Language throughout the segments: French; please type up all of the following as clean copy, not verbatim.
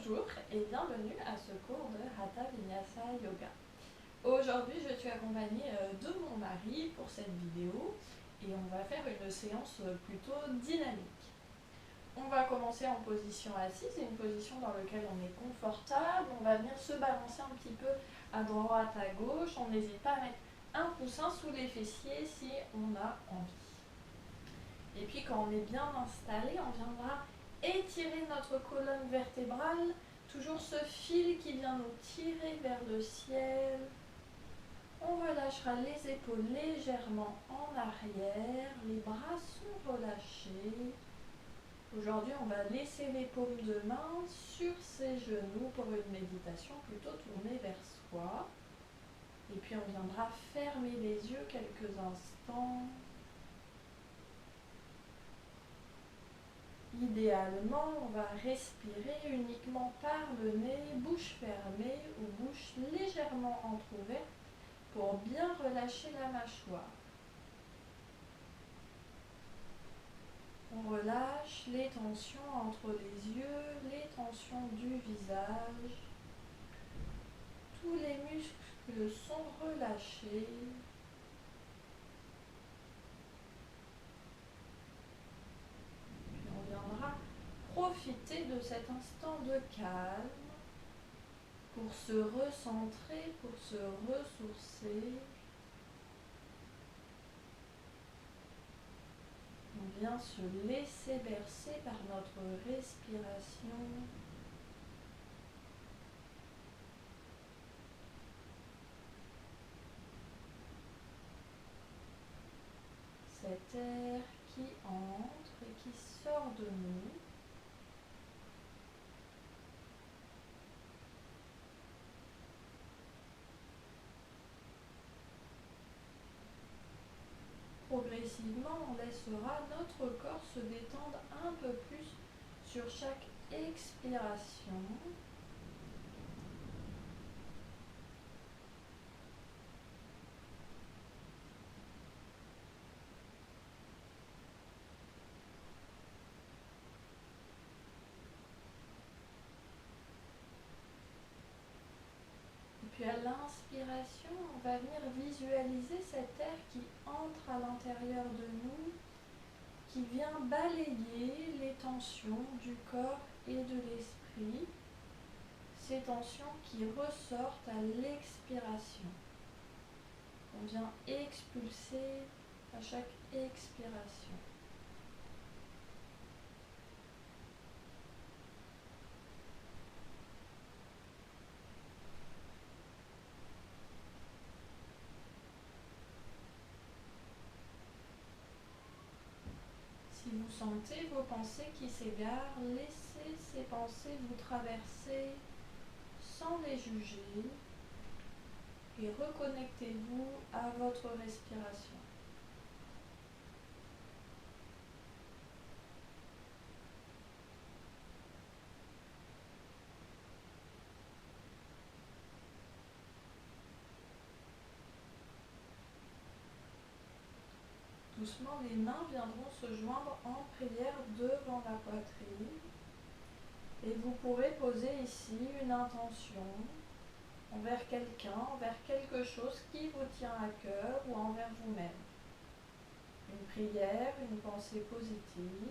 Bonjour et bienvenue à ce cours de Hatha Vinyasa Yoga. Aujourd'hui, je suis accompagnée de mon mari pour cette vidéo et on va faire une séance plutôt dynamique. On va commencer en position assise, une position dans laquelle on est confortable. On va venir se balancer un petit peu à droite, à gauche. On n'hésite pas à mettre un coussin sous les fessiers si on a envie. Et puis quand on est bien installé, on viendra étirer notre colonne vertébrale, toujours ce fil qui vient nous tirer vers le ciel. On relâchera les épaules légèrement en arrière, les bras sont relâchés. Aujourd'hui, on va laisser les paumes de main sur ses genoux pour une méditation plutôt tournée vers soi. Et puis on viendra fermer les yeux quelques instants. Idéalement, on va respirer uniquement par le nez, bouche fermée ou bouche légèrement entrouverte pour bien relâcher la mâchoire. On relâche les tensions entre les yeux, les tensions du visage. Tous les muscles sont relâchés. Puis on viendra profiter de cet instant de calme pour se recentrer, pour se ressourcer. On vient se laisser bercer par notre respiration. Cet air qui entre et qui sort de nous. Progressivement, on laissera notre corps se détendre un peu plus sur chaque expiration. Et puis à l'inspiration, on va venir visualiser cet air qui entre à l'intérieur de nous, qui vient balayer les tensions du corps et de l'esprit, ces tensions qui ressortent à l'expiration. On vient expulser à chaque expiration. Si vous sentez vos pensées qui s'égarent, laissez ces pensées vous traverser sans les juger et reconnectez-vous à votre respiration. Doucement, les mains viendront se joindre en prière devant la poitrine et vous pourrez poser ici une intention envers quelqu'un, envers quelque chose qui vous tient à cœur ou envers vous-même. Une prière, une pensée positive.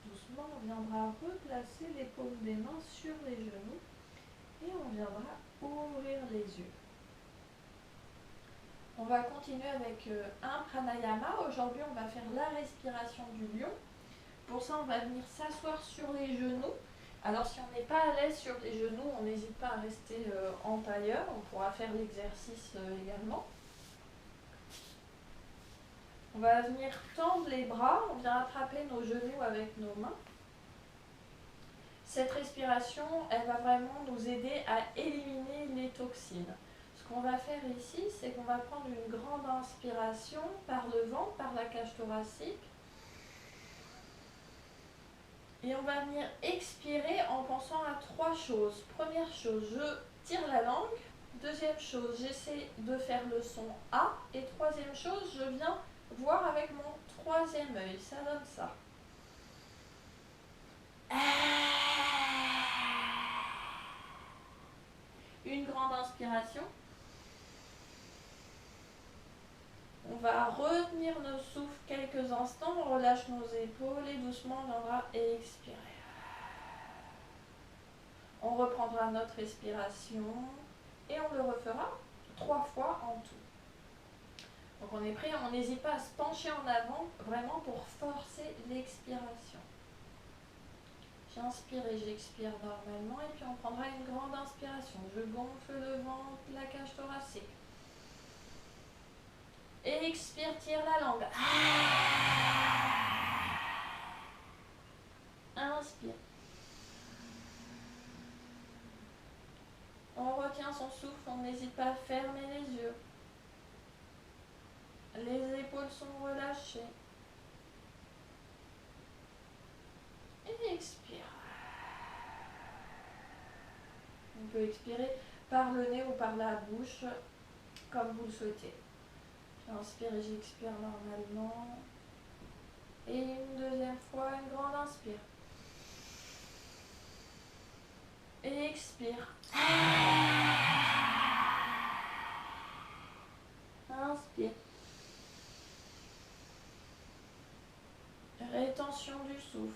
Doucement, on viendra replacer les paumes des mains sur les genoux et on viendra ouvrir les yeux. On va continuer avec un pranayama. Aujourd'hui, on va faire la respiration du lion. Pour ça, on va venir s'asseoir sur les genoux. Alors, si on n'est pas à l'aise sur les genoux, on n'hésite pas à rester en tailleur. On pourra faire l'exercice également. On va venir tendre les bras. On vient attraper nos genoux avec nos mains. Cette respiration, elle va vraiment nous aider à éliminer les toxines. Ce qu'on va faire ici, c'est qu'on va prendre une grande inspiration par le ventre, par la cage thoracique. Et on va venir expirer en pensant à trois choses. Première chose, je tire la langue. Deuxième chose, j'essaie de faire le son A. Et troisième chose, je viens voir avec mon troisième œil. Ça donne ça. Une grande inspiration. On va retenir nos souffles quelques instants. On relâche nos épaules et doucement on viendra expirer. On reprendra notre respiration et on le refera 3 fois en tout. Donc on est prêt, on n'hésite pas à se pencher en avant vraiment pour forcer l'expiration. J'inspire et j'expire normalement et puis on prendra une grande inspiration. Je gonfle le ventre, la cage thoracique. Et expire, tire la langue. Inspire. On retient son souffle, on n'hésite pas à fermer les yeux. Les épaules sont relâchées. Et expire. On peut expirer par le nez ou par la bouche, comme vous le souhaitez. J'inspire et j'expire normalement. Et une deuxième fois, une grande inspire. Et expire. Inspire. Rétention du souffle.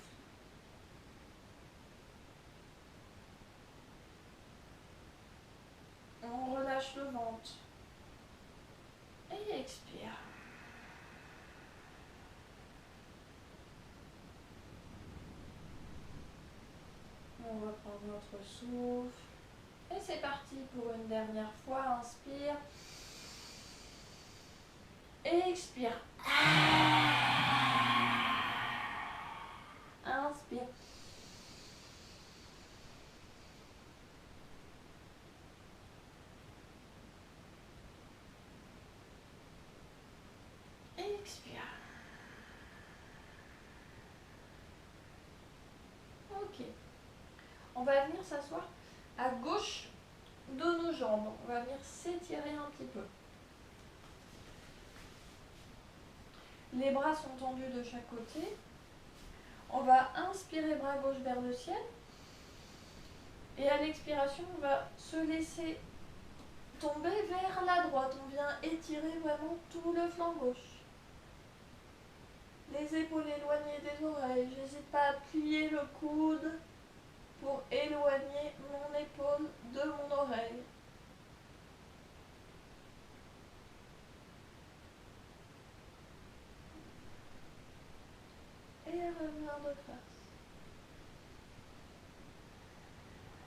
On relâche le ventre. Et expire. On reprend notre souffle. Et c'est parti pour une dernière fois. Inspire. Et expire. Inspire. Et expire. Ok. On va venir s'asseoir à gauche de nos jambes. On va venir s'étirer un petit peu. Les bras sont tendus de chaque côté. On va inspirer bras gauche vers le ciel. Et à l'expiration, on va se laisser tomber vers la droite. On vient étirer vraiment tout le flanc gauche. Les épaules éloignées des oreilles. J'hésite pas à plier le coude pour éloigner mon épaule de mon oreille. Et revenir de face.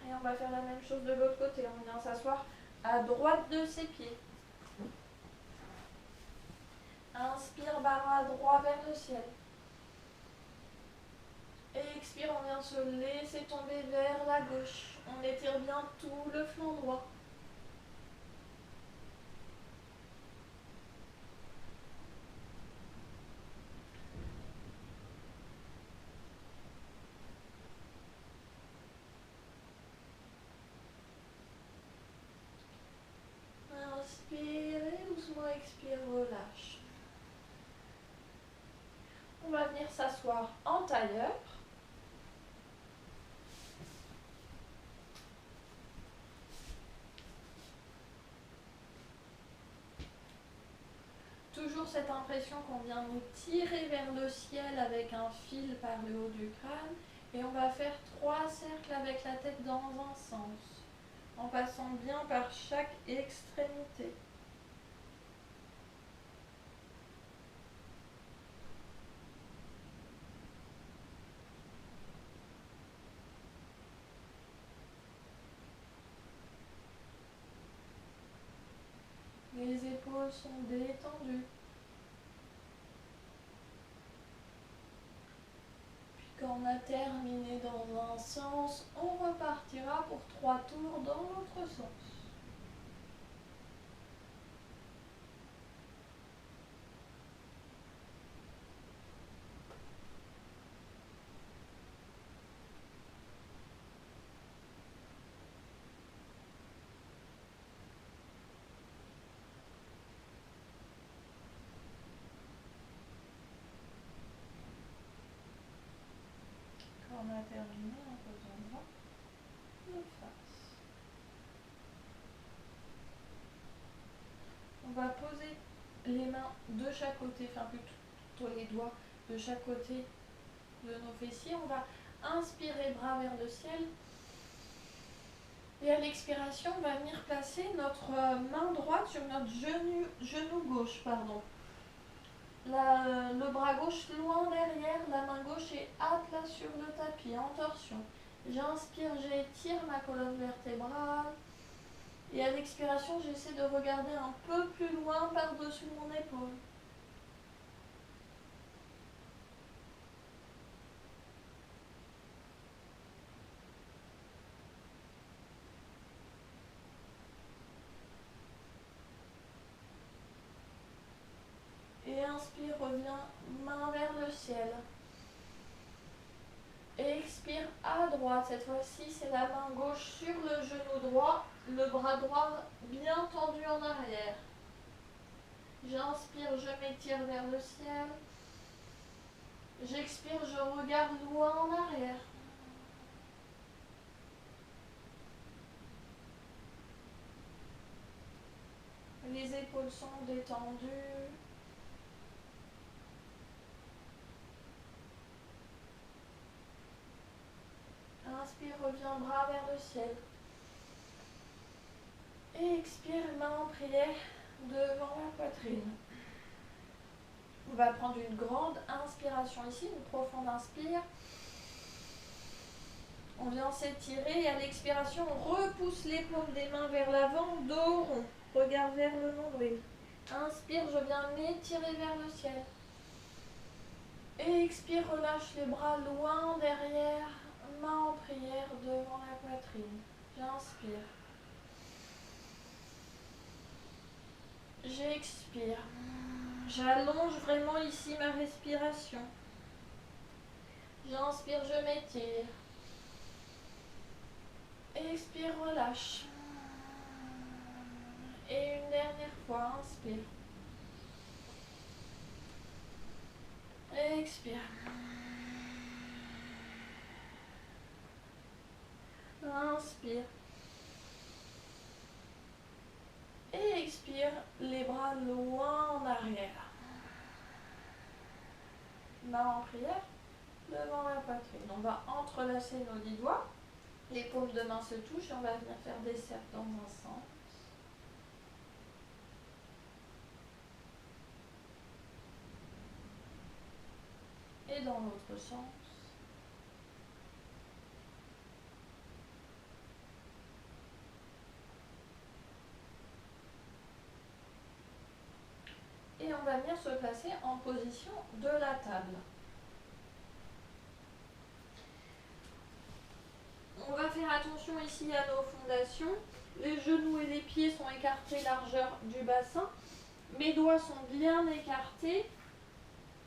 Et on va faire la même chose de l'autre côté. On vient s'asseoir à droite de ses pieds. Inspire, bras droit vers le ciel. Et expire, on vient se laisser tomber vers la gauche. On étire bien tout le flanc droit. Inspire et doucement expire, relâche. On va venir s'asseoir en tailleur. Toujours cette impression qu'on vient nous tirer vers le ciel avec un fil par le haut du crâne. Et on va faire 3 cercles avec la tête dans un sens, en passant bien par chaque extrémité. Les épaules sont détendues. Puis quand on a terminé dans un sens, on repartira pour 3 tours dans l'autre sens. terminer en faisant droit de face. On va poser les mains de chaque côté, enfin plutôt les doigts de chaque côté de nos fessiers. On va inspirer bras vers le ciel. Et à l'expiration, on va venir placer notre main droite sur notre genou gauche. Le bras gauche loin derrière, la main gauche est à plat sur le tapis, en torsion. J'inspire, j'étire ma colonne vertébrale. Et à l'expiration, j'essaie de regarder un peu plus loin par-dessus mon épaule. Et inspire, reviens, main vers le ciel. Et expire à droite. Cette fois-ci, c'est la main gauche sur le genou droit, le bras droit bien tendu en arrière. J'inspire, je m'étire vers le ciel. J'expire, je regarde loin en arrière. Les épaules sont détendues. Inspire, reviens, bras vers le ciel. Et expire, main en prière devant la poitrine. On va prendre une grande inspiration ici, une profonde inspire. On vient s'étirer et à l'expiration, on repousse les paumes des mains vers l'avant, dos rond. Regard vers le nombril. Inspire, je viens m'étirer vers le ciel. Et expire, relâche les bras loin derrière, main en prière devant la poitrine. J'inspire. J'expire. J'allonge vraiment ici ma respiration. J'inspire, je m'étire. Expire, relâche. Et une dernière fois, inspire. Expire. Inspire. Et expire, les bras loin en arrière. Main en prière devant la poitrine. On va entrelacer nos 10 doigts. Les paumes de main se touchent et on va venir faire des cercles dans un sens. Et dans l'autre sens. Et on va venir se placer en position de la table. On va faire attention ici à nos fondations. Les genoux et les pieds sont écartés largeur du bassin. Mes doigts sont bien écartés.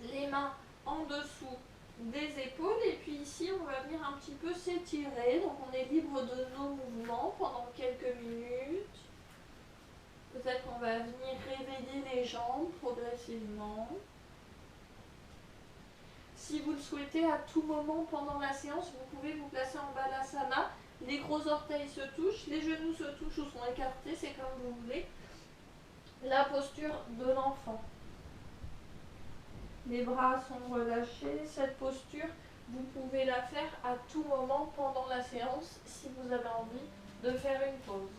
Les mains en dessous des épaules. Et puis ici, on va venir un petit peu s'étirer. Donc on est libre de nos mouvements pendant quelques minutes. Peut-être qu'on va venir réveiller les jambes progressivement. Si vous le souhaitez, à tout moment pendant la séance, vous pouvez vous placer en balasana. Les gros orteils se touchent, les genoux se touchent ou sont écartés, c'est comme vous voulez. La posture de l'enfant. Les bras sont relâchés. Cette posture, vous pouvez la faire à tout moment pendant la séance si vous avez envie de faire une pause.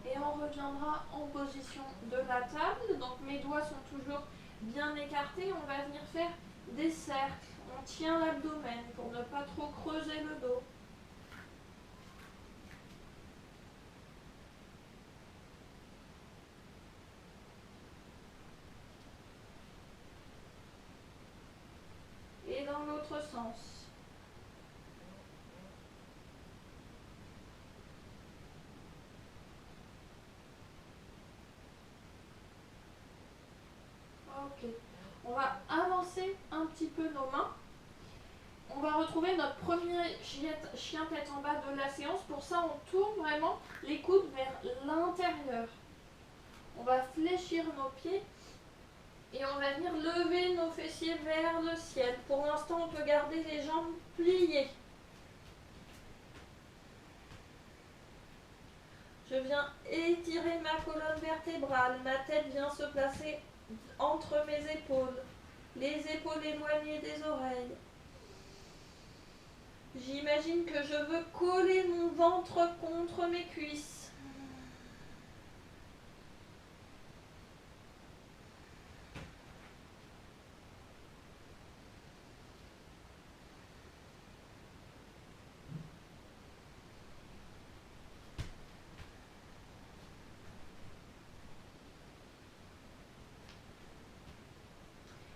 Et on reviendra en position de la table. Donc mes doigts sont toujours bien écartés. On va venir faire des cercles. On tient l'abdomen pour ne pas trop creuser le dos. Et dans l'autre sens. Ok. On va avancer un petit peu nos mains. On va retrouver notre premier chien tête en bas de la séance. Pour ça, on tourne vraiment les coudes vers l'intérieur. On va fléchir nos pieds et on va venir lever nos fessiers vers le ciel. Pour l'instant, on peut garder les jambes pliées. Je viens étirer ma colonne vertébrale. Ma tête vient se placer entre mes épaules. Les épaules éloignées des oreilles. J'imagine que je veux coller mon ventre contre mes cuisses.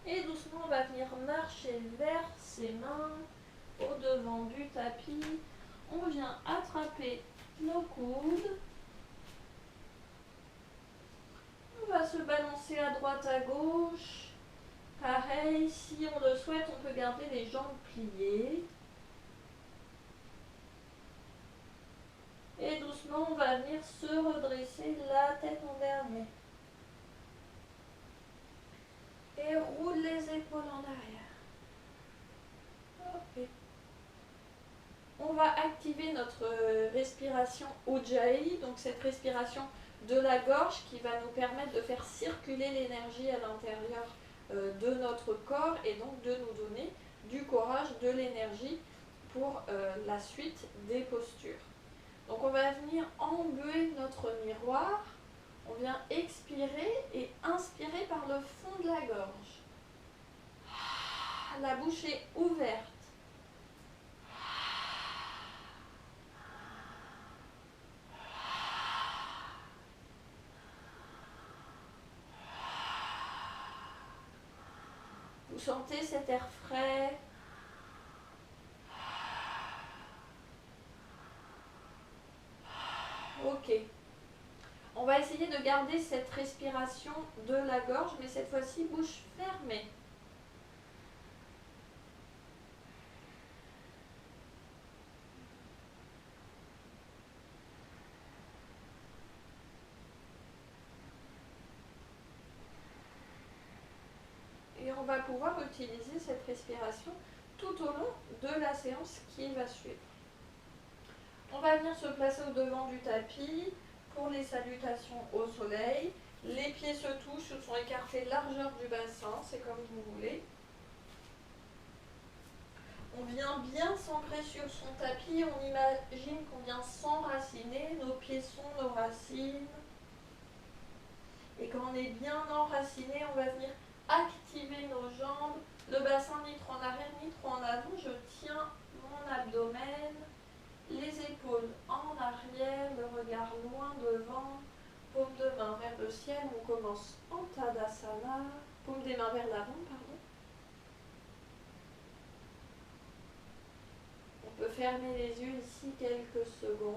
Et doucement, on va venir marcher vers ses mains, au devant du tapis. On vient attraper nos coudes. On va se balancer à droite, à gauche. Pareil, si on le souhaite, on peut garder les jambes pliées. Et doucement, on va venir se redresser la tête en dernier. Et roule les épaules en arrière. Ok. On va activer notre respiration Ujjayi, donc cette respiration de la gorge qui va nous permettre de faire circuler l'énergie à l'intérieur de notre corps et donc de nous donner du courage, de l'énergie pour la suite des postures. Donc on va venir embuer notre miroir, on vient expirer et inspirer par le fond de la gorge. La bouche est ouverte. Vous sentez cet air frais. Ok. On va essayer de garder cette respiration de la gorge, mais cette fois-ci bouche fermée. Et on va pouvoir utiliser cette respiration tout au long de la séance qui va suivre. On va venir se placer au devant du tapis pour les salutations au soleil. Les pieds se touchent ou sont écartés largeur du bassin, c'est comme vous voulez. On vient bien s'ancrer sur son tapis, on imagine qu'on vient s'enraciner, nos pieds sont nos racines. Et quand on est bien enraciné, on va venir activer nos jambes, le bassin ni trop en arrière ni trop en avant. Je tiens mon abdomen, les épaules en arrière, le regard loin devant, paume de main vers le ciel. On commence en Tadasana, paume des mains vers l'avant, pardon. On peut fermer les yeux ici quelques secondes.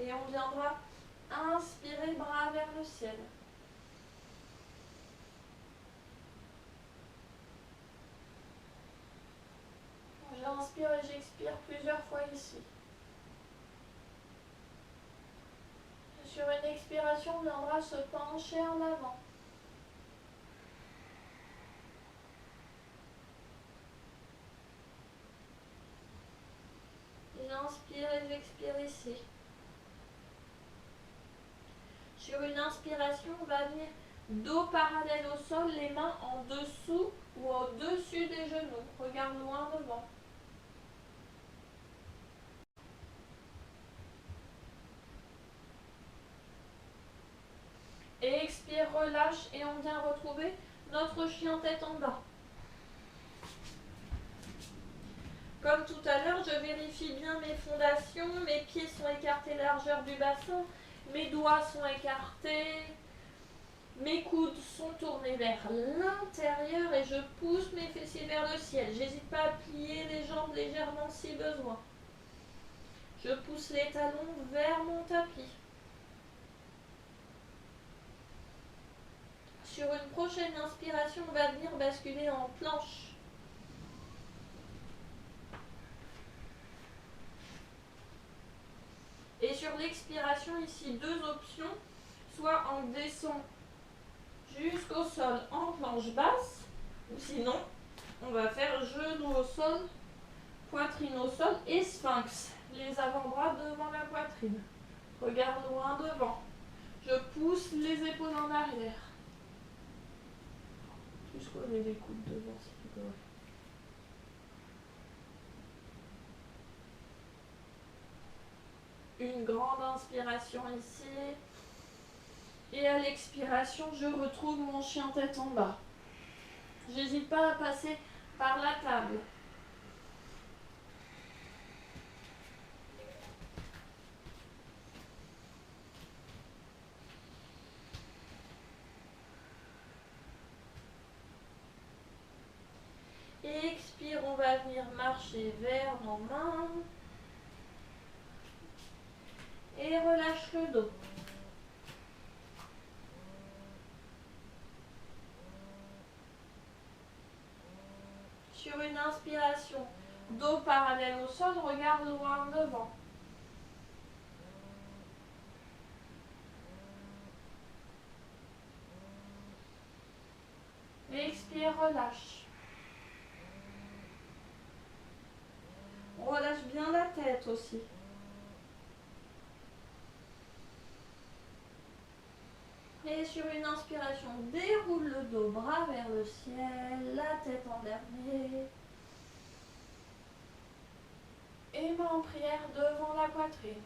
Et on viendra inspirer, bras vers le ciel. J'inspire et j'expire plusieurs fois ici. Sur une expiration, on viendra se pencher en avant. J'inspire et j'expire ici. Sur une inspiration, on va venir dos parallèle au sol, les mains en dessous ou au-dessus des genoux. Regarde loin devant. Et expire, relâche et on vient retrouver notre chien tête en bas. Comme tout à l'heure, je vérifie bien mes fondations, mes pieds sont écartés largeur du bassin, mes doigts sont écartés, mes coudes sont tournés vers l'intérieur et je pousse mes fessiers vers le ciel. J'hésite pas à plier les jambes légèrement si besoin. Je pousse les talons vers mon tapis. Sur une prochaine inspiration, on va venir basculer en planche. Et sur l'expiration, ici, deux options. Soit on descend jusqu'au sol en planche basse, ou sinon, on va faire genou au sol, poitrine au sol et sphinx. Les avant-bras devant la poitrine. Regarde loin devant. Je pousse les épaules en arrière. Jusqu'au les coudes devant si tu peux. Une grande inspiration ici. Et à l'expiration, je retrouve mon chien tête en bas. J'hésite pas à passer par la table. Et expire, on va venir marcher vers nos mains. Et relâche le dos. Sur une inspiration, dos parallèle au sol, regarde loin devant. Expire, relâche. On relâche bien la tête aussi. Et sur une inspiration, déroule le dos, bras vers le ciel, la tête en dernier. Et main en prière devant la poitrine.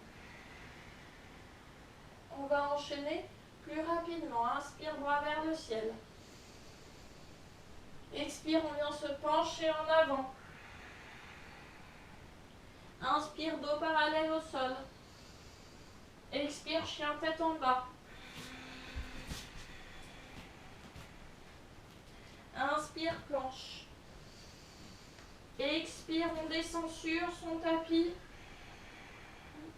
On va enchaîner plus rapidement. Inspire, bras vers le ciel. Expire, on vient se pencher en avant. Inspire, dos parallèle au sol. Expire, chien tête en bas. Inspire, planche. Expire, on descend sur son tapis.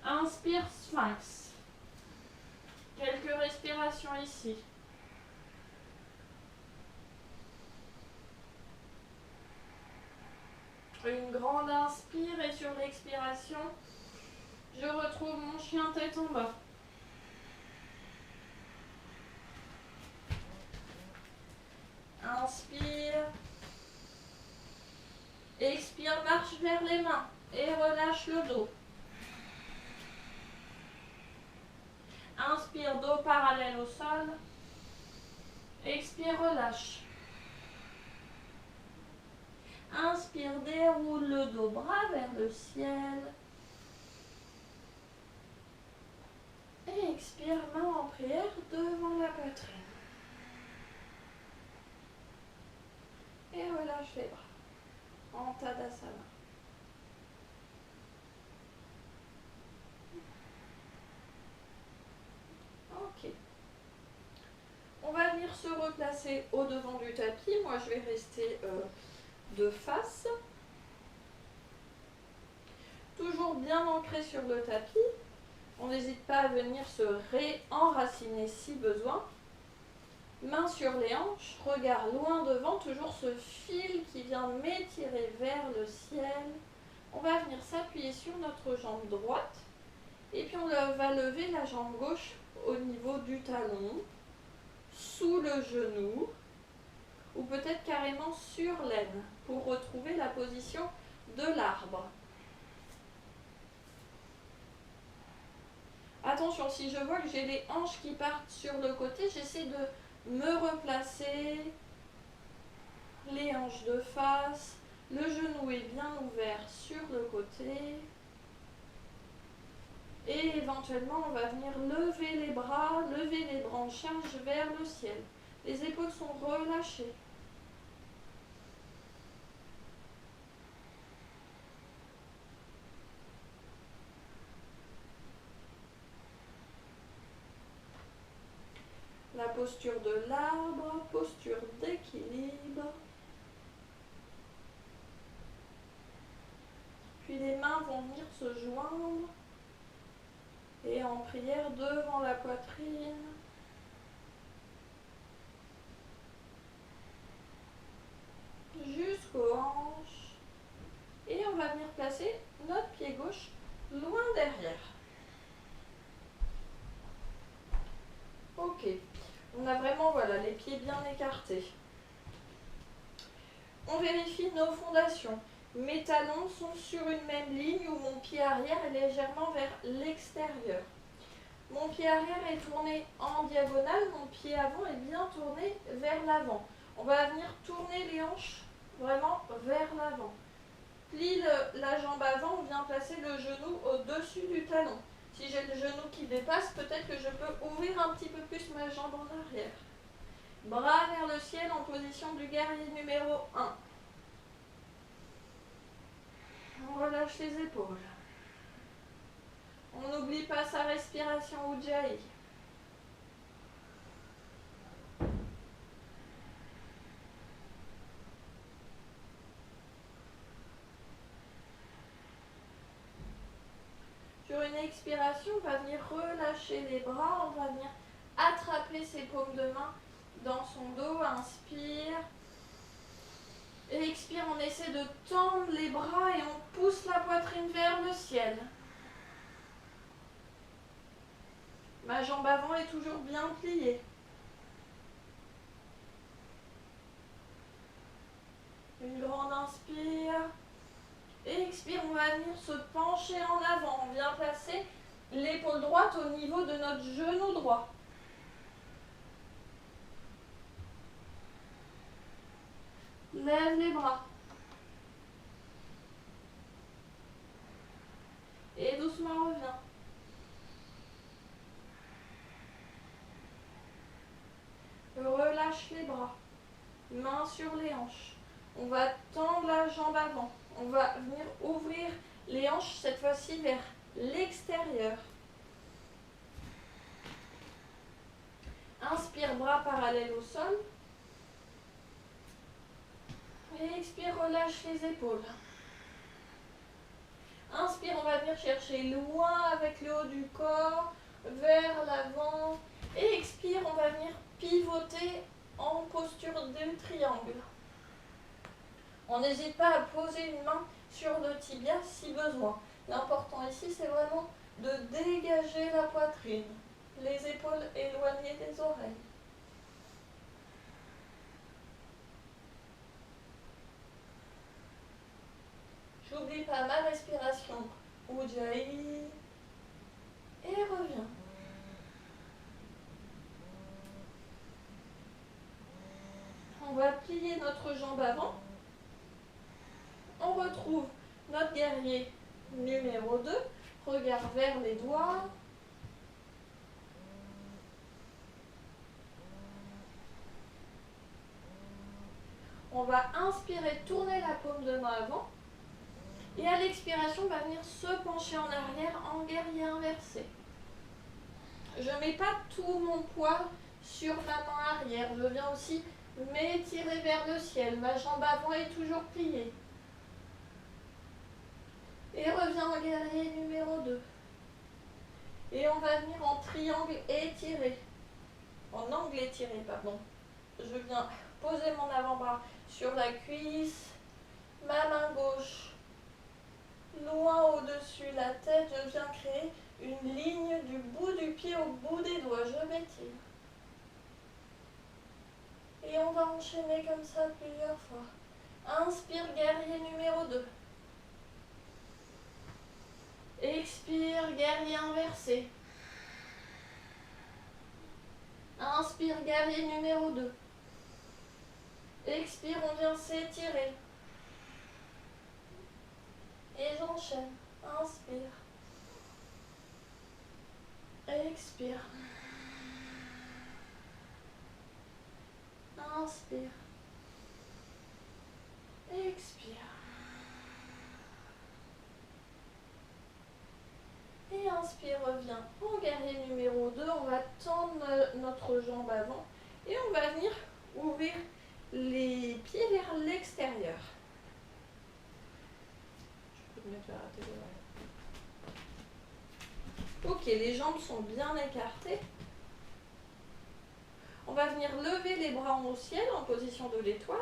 Inspire, sphinx. Quelques respirations ici. Une grande inspire et sur l'expiration, je retrouve mon chien tête en bas. Inspire. Expire, marche vers les mains et relâche le dos. Inspire, dos parallèle au sol. Expire, relâche. Inspire, déroule le dos, bras vers le ciel. Et expire, main en prière devant la poitrine. Et relâche les bras. En Tadasana. Ok. On va venir se replacer au devant du tapis. Moi, je vais rester de face. Toujours bien ancré sur le tapis. On n'hésite pas à venir se réenraciner si besoin. Main sur les hanches, regard loin devant, toujours ce fil qui vient m'étirer vers le ciel. On va venir s'appuyer sur notre jambe droite et puis on va lever la jambe gauche au niveau du talon, sous le genou ou peut-être carrément sur l'aine pour retrouver la position de l'arbre. Attention, si je vois que j'ai les hanches qui partent sur le côté, j'essaie de me replacer, les hanches de face, le genou est bien ouvert sur le côté. Et éventuellement, on va venir lever les bras, lever les branchages vers le ciel. Les épaules sont relâchées. La posture de l'arbre, posture d'équilibre. Puis les mains vont venir se joindre Et en prière devant la poitrine. Jusqu'aux hanches. Et on va venir placer notre pied gauche loin derrière. Ok. On a vraiment voilà, les pieds bien écartés. On vérifie nos fondations. Mes talons sont sur une même ligne où mon pied arrière est légèrement vers l'extérieur. Mon pied arrière est tourné en diagonale, mon pied avant est bien tourné vers l'avant. On va venir tourner les hanches vraiment vers l'avant. Plie la jambe avant, on vient placer le genou au-dessus du talon. Si j'ai le genou qui dépasse, peut-être que je peux ouvrir un petit peu plus ma jambe en arrière. Bras vers le ciel en position du guerrier numéro 1. On relâche les épaules. On n'oublie pas sa respiration Ujjayi. Sur une expiration, on va venir relâcher les bras, on va venir attraper ses paumes de main dans son dos. Inspire. Et expire, on essaie de tendre les bras et on pousse la poitrine vers le ciel. Ma jambe avant est toujours bien pliée. Une grande inspire. Et expire, on va venir se pencher en avant. On vient placer l'épaule droite au niveau de notre genou droit. Lève les bras. Et doucement reviens. Relâche les bras. Mains sur les hanches. On va tendre la jambe avant. On va venir ouvrir les hanches cette fois-ci vers l'extérieur. Inspire, bras parallèles au sol. Et expire, relâche les épaules. Inspire, on va venir chercher loin avec le haut du corps, vers l'avant. Et expire, on va venir pivoter en posture de triangle. On n'hésite pas à poser une main sur le tibia si besoin. L'important ici, c'est vraiment de dégager la poitrine, les épaules éloignées des oreilles. J'oublie pas ma respiration. Ujjayi. Et reviens. On va plier notre jambe avant. On retrouve notre guerrier numéro 2. Regard vers les doigts. On va inspirer, tourner la paume de main avant. Et à l'expiration, on va venir se pencher en arrière en guerrier inversé. Je ne mets pas tout mon poids sur ma main arrière. Je viens aussi m'étirer vers le ciel. Ma jambe avant est toujours pliée. Et reviens en guerrier numéro 2. Et on va venir en triangle étiré. En angle étiré, pardon. Je viens poser mon avant-bras sur la cuisse. Ma main gauche loin au-dessus la tête. Je viens créer une ligne du bout du pied au bout des doigts. Je m'étire. Et on va enchaîner comme ça plusieurs fois. Inspire, guerrier numéro 2. Expire, guerrier inversé. Inspire, guerrier numéro 2. Expire, on vient s'étirer. Et j'enchaîne. Inspire. Expire. Inspire. Expire. Et inspire, reviens en guerrier numéro 2. On va tendre notre jambe avant. Et on va venir ouvrir les pieds vers l'extérieur. Je peux te mettre vers la télé. Ok, les jambes sont bien écartées. On va venir lever les bras au ciel en position de l'étoile.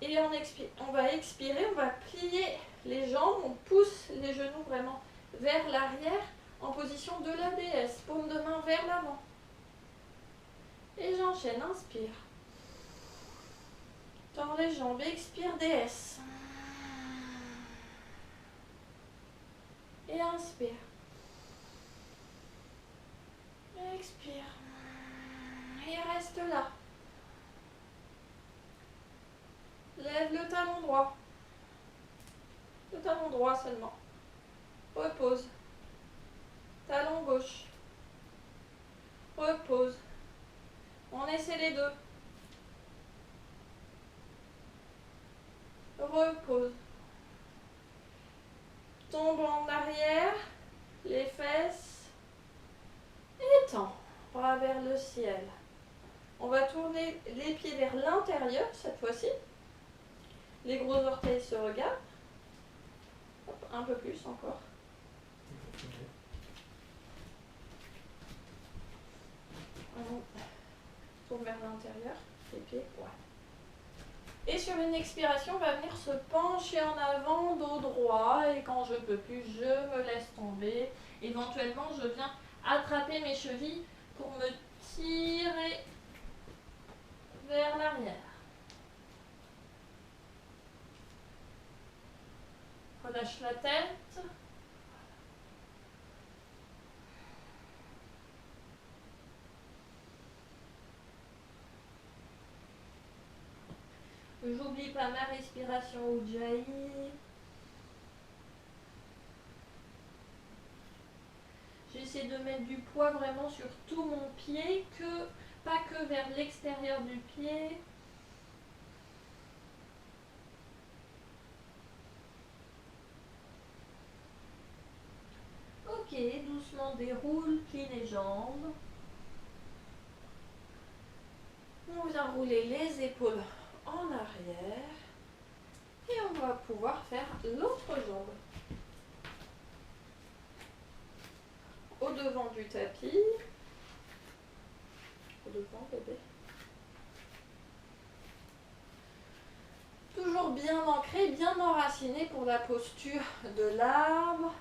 Et on va expirer, on va plier les jambes, on pousse les genoux vraiment vers l'arrière en position de la déesse, paume de main vers l'avant. Et j'enchaîne, inspire. Tends les jambes, expire, déesse. Et inspire. Expire. Et reste là. Lève le talon droit. Le talon droit seulement. Repose. Talon gauche. Repose. On essaie les deux. Repose. Tombe en arrière. Les fesses. Étends. Bras vers le ciel. On va tourner les pieds vers l'intérieur cette fois-ci. Les gros orteils se regardent. Hop, un peu plus encore. On tourne vers l'intérieur, les pieds. Ouais. Et sur une expiration, on va venir se pencher en avant, dos droit. Et quand je peux plus, je me laisse tomber. Éventuellement, je viens attraper mes chevilles pour me tirer vers l'arrière. Relâche la tête. J'oublie pas ma respiration Ujjayi. J'essaie de mettre du poids vraiment sur tout mon pied, pas que vers l'extérieur du pied. Ok, doucement déroule, plie les jambes. On vient rouler les épaules en arrière. Et on va pouvoir faire l'autre jambe. Au devant du tapis. Au devant, bébé. Toujours bien ancré, bien enraciné pour la posture de l'arbre.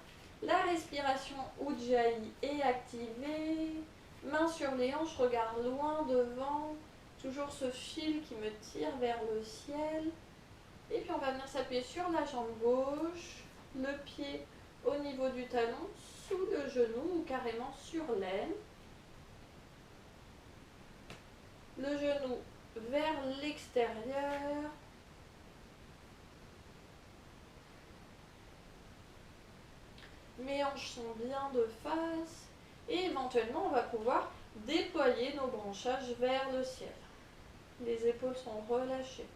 La respiration Ujjayi est activée. Main sur les hanches, regard loin devant. Toujours ce fil qui me tire vers le ciel. Et puis on va venir s'appuyer sur la jambe gauche, le pied au niveau du talon, sous le genou ou carrément sur l'aine. Le genou vers l'extérieur. Mes hanches sont bien de face. Et éventuellement, on va pouvoir déployer nos branchages vers le ciel. Les épaules sont relâchées.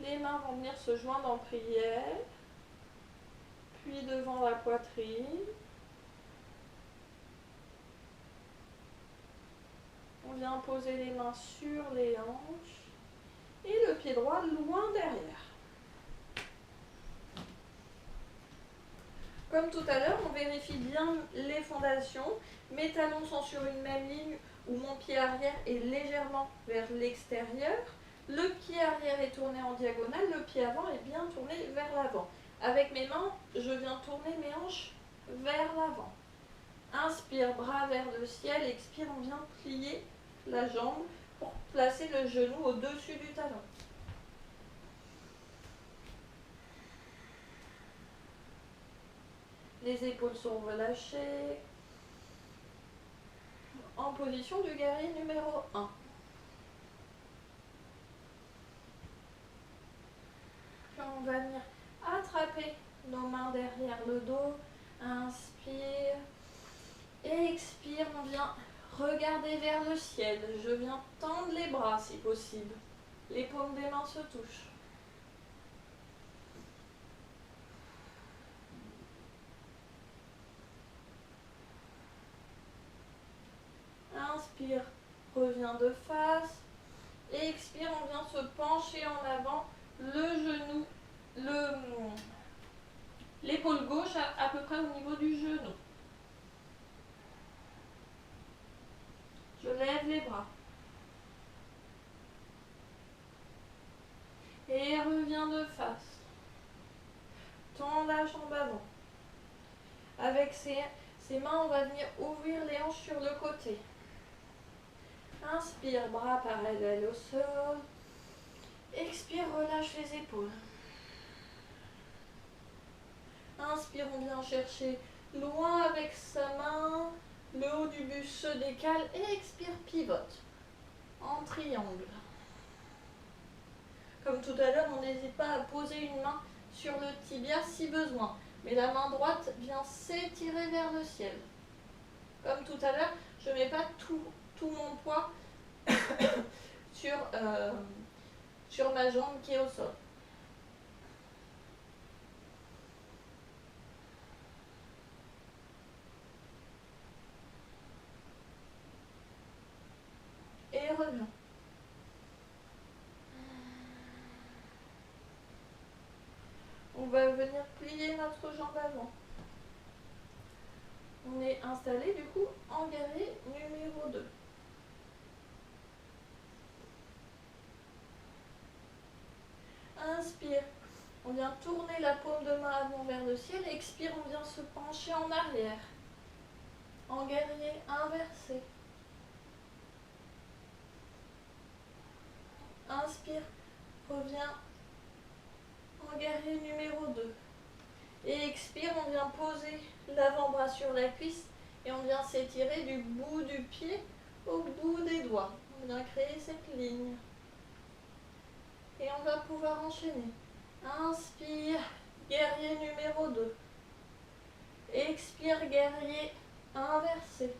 Les mains vont venir se joindre en prière, puis devant la poitrine. On vient poser les mains sur les hanches et le pied droit loin derrière. Comme tout à l'heure, on vérifie bien les fondations. Mes talons sont sur une même ligne où mon pied arrière est légèrement vers l'extérieur. Le pied arrière est tourné en diagonale, le pied avant est bien tourné vers l'avant. Avec mes mains, je viens tourner mes hanches vers l'avant. Inspire, bras vers le ciel. Expire, on vient plier la jambe pour placer le genou au-dessus du talon. Les épaules sont relâchées. En position du guerrier numéro 1. Puis on va venir attraper nos mains derrière le dos. Inspire. Expire, on vient regarder vers le ciel. Je viens tendre les bras si possible. Les paumes des mains se touchent. Inspire, reviens de face. Expire, on vient se pencher en avant, le genou, l'épaule gauche à peu près au niveau du genou. Je lève les bras. Et reviens de face. Tends la jambe avant. Avec ses mains, on va venir ouvrir les hanches sur le côté. Inspire, bras parallèles au sol. Expire, relâche les épaules. Inspire, on vient chercher loin avec sa main. Le haut du buste se décale. Et expire, pivote. En triangle. Comme tout à l'heure, on n'hésite pas à poser une main sur le tibia si besoin. Mais la main droite vient s'étirer vers le ciel. Comme tout à l'heure, je ne mets pas tout mon poids sur ma jambe qui est au sol. Et reviens. On va venir plier notre jambe avant. On est installé du coup en guerrier numéro 2. Inspire, on vient tourner la paume de main avant vers le ciel. Expire, on vient se pencher en arrière. En guerrier inversé. Inspire, reviens en guerrier numéro 2. Et expire, on vient poser l'avant-bras sur la cuisse et on vient s'étirer du bout du pied au bout des doigts. On vient créer cette ligne. Et on va pouvoir enchaîner. Inspire, guerrier numéro 2. Expire, guerrier inversé.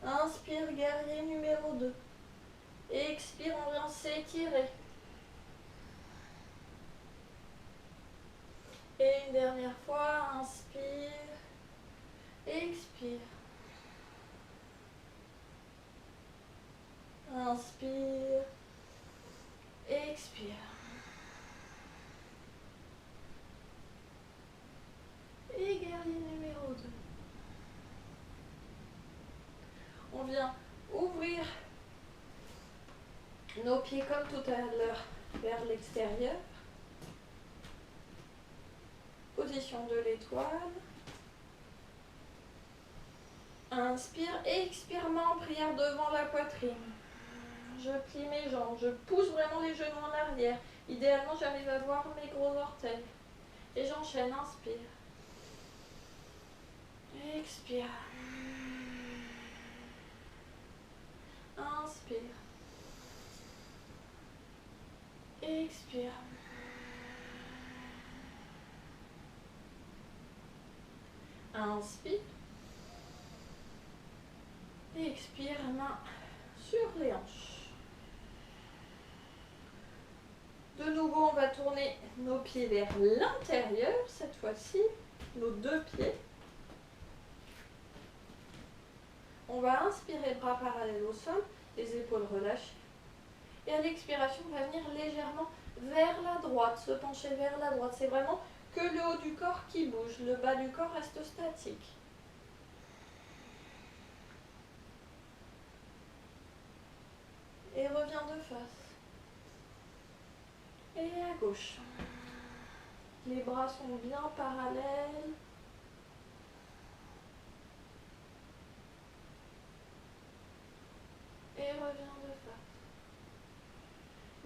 Inspire, guerrier numéro 2. Expire, on vient s'étirer. Et une dernière fois, inspire, expire. Inspire, expire. Et guerrier numéro 2. On vient ouvrir nos pieds comme tout à l'heure vers l'extérieur. Position de l'étoile. Inspire et expire, main en prière devant la poitrine. Je plie mes jambes, je pousse vraiment les genoux en arrière. Idéalement, j'arrive à voir mes gros orteils. Et j'enchaîne, inspire. Expire. Inspire. Expire. Inspire. Expire, main sur les hanches. De nouveau, on va tourner nos pieds vers l'intérieur, cette fois-ci, nos deux pieds. On va inspirer, bras parallèles au sol, les épaules relâchées. Et à l'expiration, on va venir légèrement vers la droite, se pencher vers la droite. C'est vraiment que le haut du corps qui bouge, le bas du corps reste statique. Et reviens de face. Et à gauche. Les bras sont bien parallèles. Et reviens de face.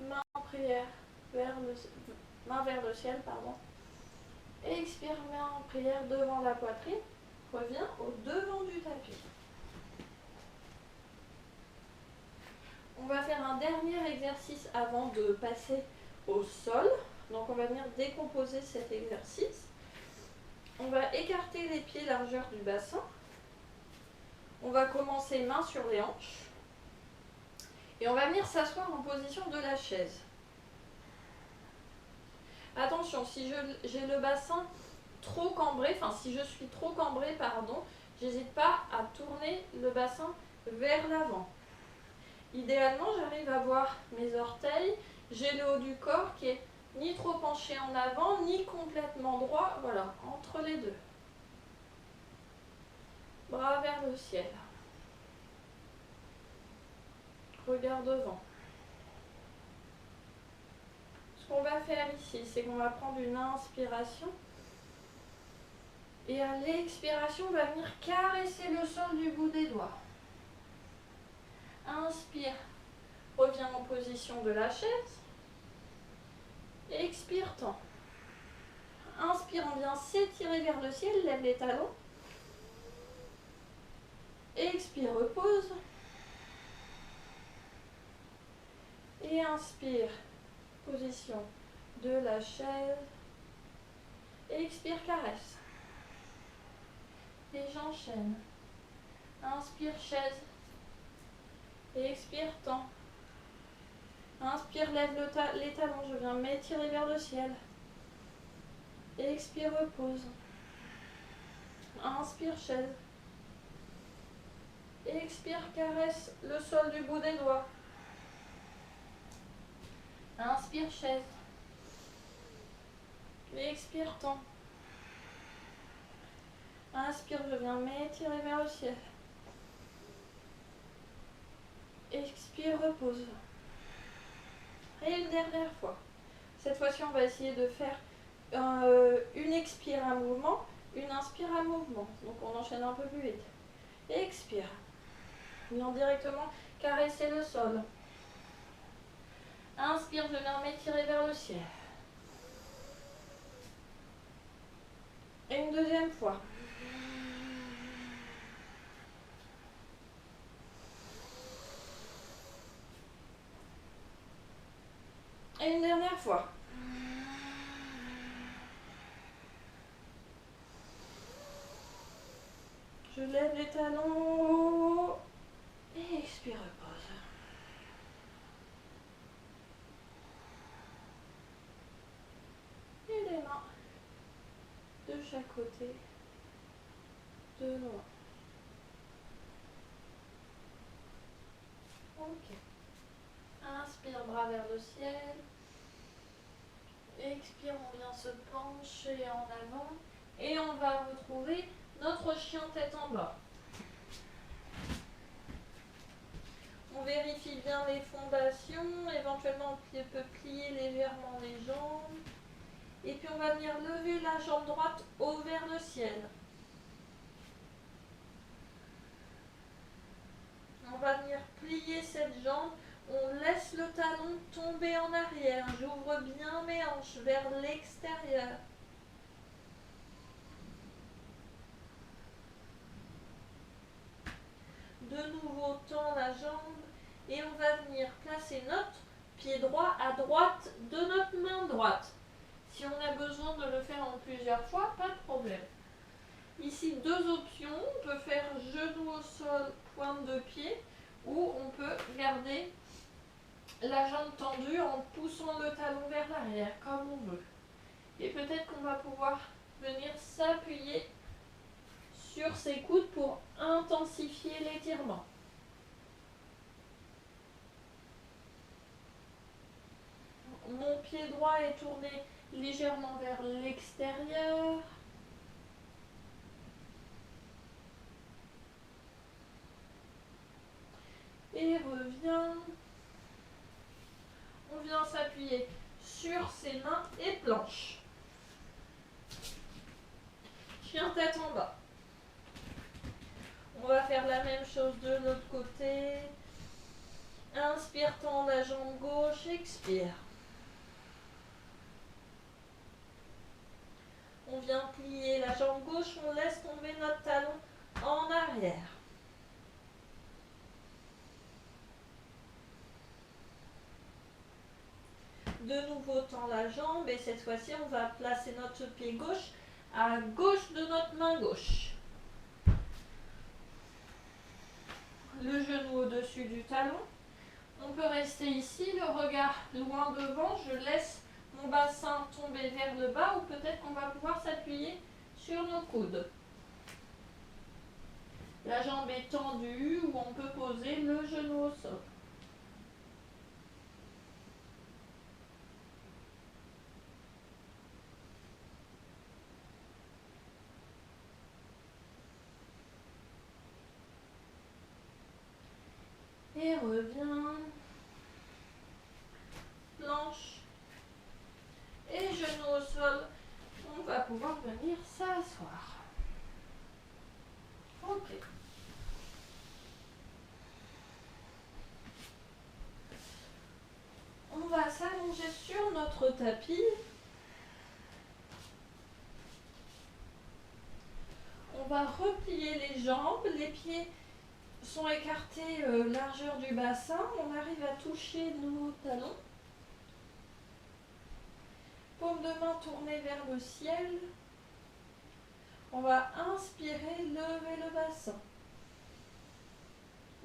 Main en prière, main vers le ciel, pardon. Et expire, main en prière devant la poitrine. Reviens au devant du tapis. On va faire un dernier exercice avant de passer au sol. Donc on va venir décomposer cet exercice. On va écarter les pieds largeur du bassin. On va commencer main sur les hanches. Et on va venir s'asseoir en position de la chaise. Attention, si j'ai le bassin trop cambré, si je suis trop cambré, j'hésite pas à tourner le bassin vers l'avant. Idéalement, j'arrive à voir mes orteils, j'ai le haut du corps qui est ni trop penché en avant, ni complètement droit, voilà, entre les deux. Bras vers le ciel. Regard devant. Ce qu'on va faire ici, c'est qu'on va prendre une inspiration. Et à l'expiration, on va venir caresser le sol du bout des doigts. Inspire, reviens en position de la chaise. Expire, tend. Inspire, on vient s'étirer vers le ciel, lève les talons. Expire, repose. Et inspire, position de la chaise. Expire, caresse. Et j'enchaîne. Inspire, chaise. Expire, tend. Inspire, lève les talons, je viens m'étirer vers le ciel. Expire, repose. Inspire, chaise. Expire, caresse le sol du bout des doigts. Inspire, chaise. Expire, tend. Inspire, je viens m'étirer vers le ciel. Expire, repose. Et une dernière fois. Cette fois-ci, on va essayer de faire une expire à mouvement, une inspire à mouvement. Donc on enchaîne un peu plus vite. Expire. Viens directement caresser le sol. Inspire, je viens m'étirer vers le ciel. Et une deuxième fois. Et une dernière fois. Je lève les talons. Et expire, repose. Et les mains de chaque côté. De loin. Ok. Inspire, bras vers le ciel. Expire, on vient se pencher en avant. Et on va retrouver notre chien tête en bas. On vérifie bien les fondations. Éventuellement, on peut plier légèrement les jambes. Et puis, on va venir lever la jambe droite haut vers le ciel. On va venir plier cette jambe. On laisse le talon tomber en arrière. J'ouvre bien mes hanches vers l'extérieur. De nouveau, tend la jambe et on va venir placer notre pied droit à droite de notre main droite. Si on a besoin de le faire en plusieurs fois, pas de problème. Ici, deux options. On peut faire genou au sol, pointe de pied, ou on peut garder la jambe tendue en poussant le talon vers l'arrière, comme on veut. Et peut-être qu'on va pouvoir venir s'appuyer sur ses coudes pour intensifier l'étirement. Mon pied droit est tourné légèrement vers l'extérieur. Et revient. On vient s'appuyer sur ses mains et planche. Chien tête en bas. On va faire la même chose de l'autre côté. Inspire, tend la jambe gauche, expire. On vient plier la jambe gauche, on laisse tomber notre talon en arrière. De nouveau, tend la jambe et cette fois-ci, on va placer notre pied gauche à gauche de notre main gauche. Le genou au-dessus du talon. On peut rester ici, le regard loin devant. Je laisse mon bassin tomber vers le bas ou peut-être qu'on va pouvoir s'appuyer sur nos coudes. La jambe est tendue ou on peut poser le genou au sol. Et reviens. Planche. Et genou au sol. On va pouvoir venir s'asseoir. Ok. On va s'allonger sur notre tapis. On va replier les jambes, les pieds sont écartés largeur du bassin. On arrive à toucher nos talons. Paume de main tournée vers le ciel. On va inspirer, lever le bassin.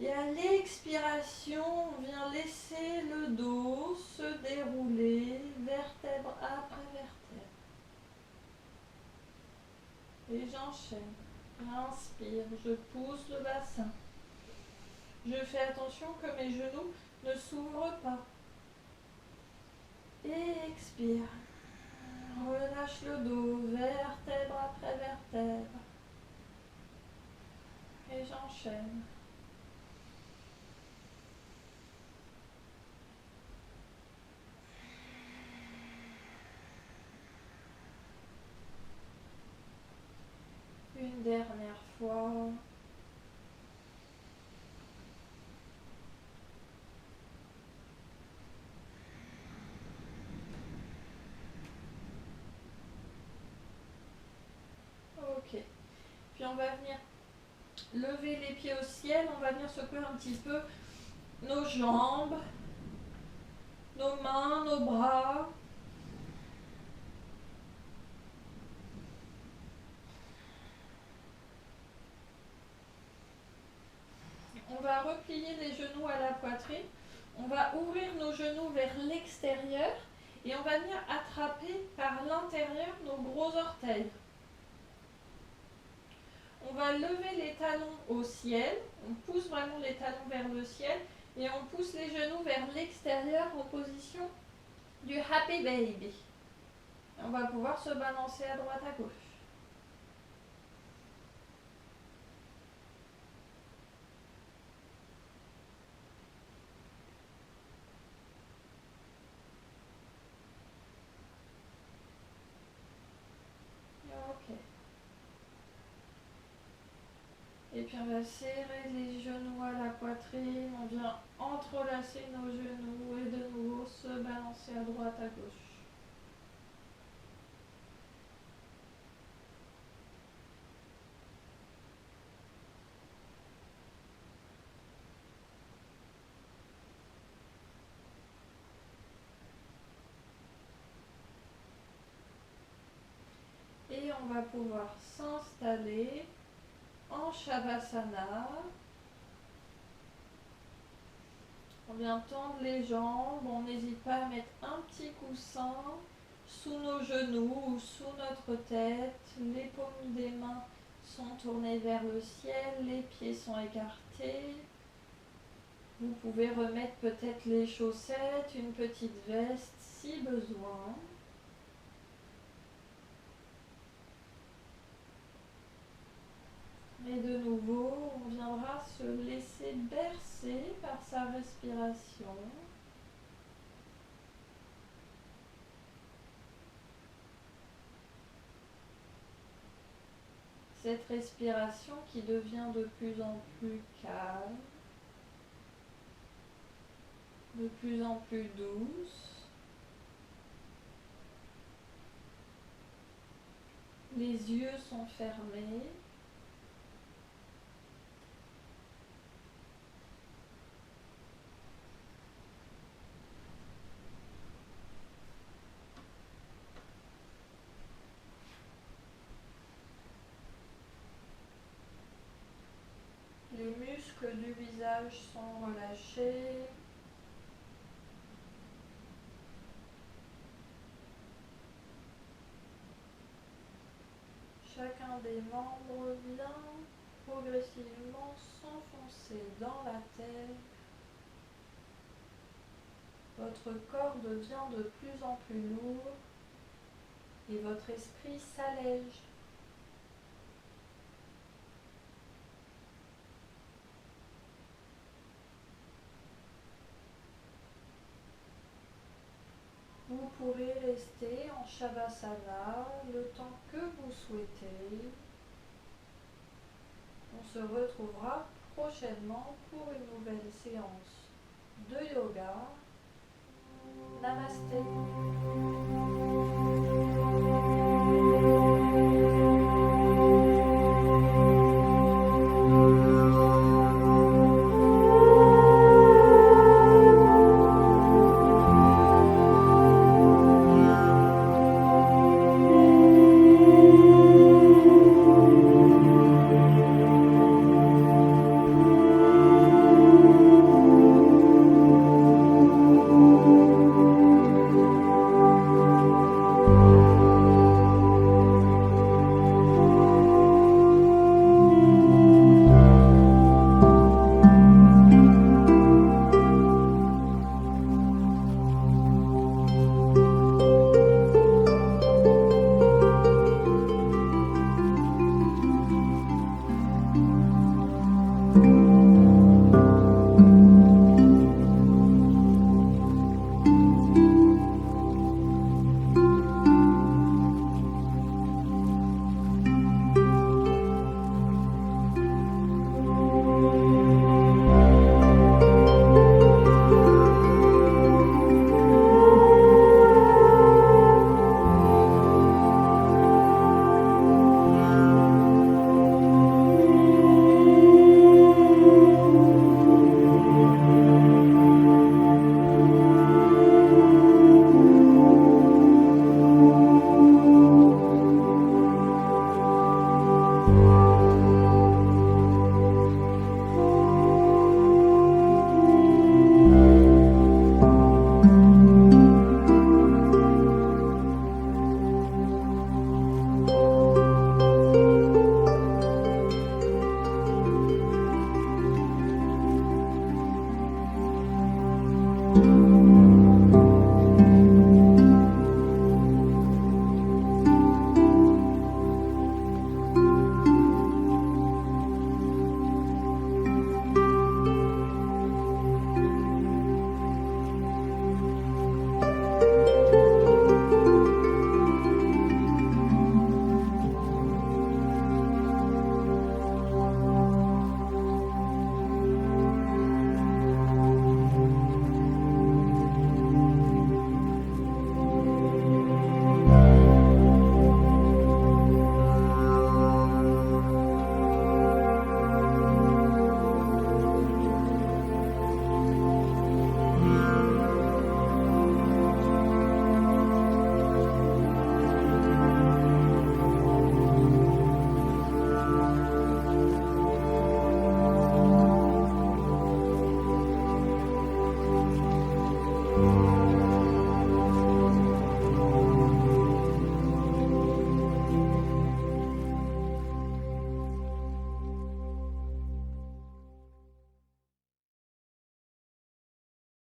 Et à l'expiration, on vient laisser le dos se dérouler, vertèbre après vertèbre. Et j'enchaîne. J'inspire, je pousse le bassin. Je fais attention que mes genoux ne s'ouvrent pas. Et expire. Relâche le dos, vertèbre après vertèbre. Et j'enchaîne. Une dernière fois. Ok. Puis on va venir lever les pieds au ciel. On va venir secouer un petit peu nos jambes, nos mains, nos bras. On va replier les genoux à la poitrine. On va ouvrir nos genoux vers l'extérieur et on va venir attraper par l'intérieur nos gros orteils. On va lever les talons au ciel. On pousse vraiment les talons vers le ciel et on pousse les genoux vers l'extérieur en position du Happy Baby. On va pouvoir se balancer à droite à gauche. Ok. Et puis on va serrer les genoux à la poitrine. On vient entrelacer nos genoux et de nouveau se balancer à droite à gauche. Et on va pouvoir s'installer en Shavasana. On vient tendre les jambes, on n'hésite pas à mettre un petit coussin sous nos genoux ou sous notre tête. Les paumes des mains sont tournées vers le ciel, les pieds sont écartés. Vous pouvez remettre peut-être les chaussettes, une petite veste si besoin. Et de nouveau, on viendra se laisser bercer par sa respiration. Cette respiration qui devient de plus en plus calme, de plus en plus douce. Les yeux sont fermés. Les muscles du visage sont relâchés. Chacun des membres vient progressivement s'enfoncer dans la terre. Votre corps devient de plus en plus lourd et votre esprit s'allège. Vous pourrez rester en Shavasana le temps que vous souhaitez. On se retrouvera prochainement pour une nouvelle séance de yoga. Namasté.